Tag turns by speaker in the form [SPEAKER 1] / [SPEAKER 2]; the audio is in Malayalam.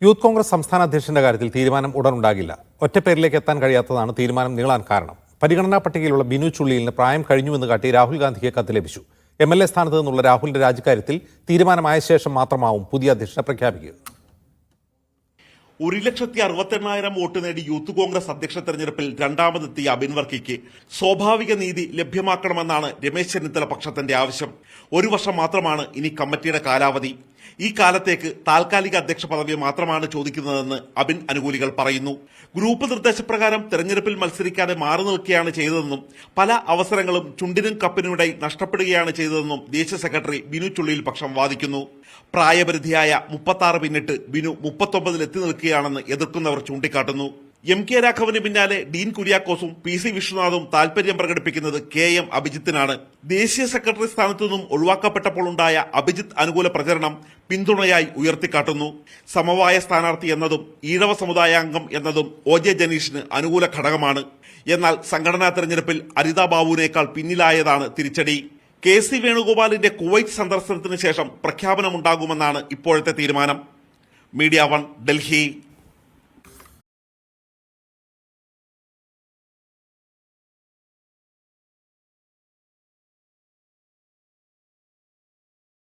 [SPEAKER 1] യൂത്ത് കോൺഗ്രസ് സംസ്ഥാന അധ്യക്ഷന്റെ കാര്യത്തിൽ തീരുമാനം ഉടൻ ഉണ്ടാകില്ല. ഒറ്റപ്പേരിലേക്ക് എത്താൻ കഴിയാത്തതാണ് തീരുമാനം നീളാൻ കാരണം. പരിഗണനാ പട്ടികയിലുള്ള ബിനു ചുള്ളിയിലിന് പ്രായം കഴിഞ്ഞുവെന്ന് കാട്ടി രാഹുൽ ഗാന്ധിക്ക് കത്ത് ലഭിച്ചു. MLA സ്ഥാനത്ത് നിന്നുള്ള രാഹുലിന്റെ രാജിക്കാര്യത്തിൽ തീരുമാനമായ ശേഷം മാത്രമാവും പുതിയ അധ്യക്ഷനെ പ്രഖ്യാപിക്കുക.
[SPEAKER 2] 1,68,000 വോട്ട് നേടി യൂത്ത് കോൺഗ്രസ് അധ്യക്ഷ തെരഞ്ഞെടുപ്പിൽ രണ്ടാമതെത്തിയ അബിൻ വർക്കിക്ക് സ്വാഭാവിക നീതി ലഭ്യമാക്കണമെന്നാണ് രമേശ് ചെന്നിത്തല പക്ഷത്തിന്റെ ആവശ്യം. 1 വർഷം മാത്രമാണ് ഇനി കമ്മിറ്റിയുടെ കാലാവധി. ഈ കാലത്തേക്ക് താൽക്കാലിക അധ്യക്ഷ പദവി മാത്രമാണ് ചോദിക്കുന്നതെന്ന് അബിൻ അനുകൂലികൾ പറയുന്നു. ഗ്രൂപ്പ് നിർദ്ദേശപ്രകാരം തെരഞ്ഞെടുപ്പിൽ മത്സരിക്കാതെ മാറി നിൽക്കുകയാണ് ചെയ്തതെന്നും പല അവസരങ്ങളും ചുണ്ടിനും കപ്പിനുമിടയിൽ നഷ്ടപ്പെടുകയാണ് ചെയ്തതെന്നും ദേശീയ സെക്രട്ടറി ബിനു ചുള്ളിയിൽ പക്ഷം വാദിക്കുന്നു. പ്രായപരിധിയായ 36 പിന്നിട്ട് ബിനു 39 എത്തി നിൽക്കുകയാണെന്ന് എതിർക്കുന്നവർ ചൂണ്ടിക്കാട്ടുന്നു. MK രാഘവന് പിന്നാലെ ഡീൻ കുര്യാക്കോസും PC വിശ്വനാഥും താൽപര്യം പ്രകടിപ്പിക്കുന്നത് KM അഭിജിത്തിനാണ്. ദേശീയ സെക്രട്ടറി സ്ഥാനത്തു നിന്നും ഒഴിവാക്കപ്പെട്ടപ്പോൾ ഉണ്ടായ അഭിജിത്ത് അനുകൂല പ്രചരണം പിന്തുണയായി ഉയർത്തിക്കാട്ടുന്നു. സമവായ സ്ഥാനാർത്ഥി എന്നതും ഈഴവ സമുദായാംഗം എന്നതും OJ ജനീഷിന് അനുകൂല ഘടകമാണ്. എന്നാൽ സംഘടനാ തെരഞ്ഞെടുപ്പിൽ അരിത ബാബുവിനേക്കാൾ പിന്നിലായതാണ് തിരിച്ചടി. KC വേണുഗോപാലിന്റെ കുവൈറ്റ് സന്ദർശനത്തിന് ശേഷം പ്രഖ്യാപനമുണ്ടാകുമെന്നാണ് ഇപ്പോഴത്തെ തീരുമാനം. മീഡിയ 1 ഡൽഹി.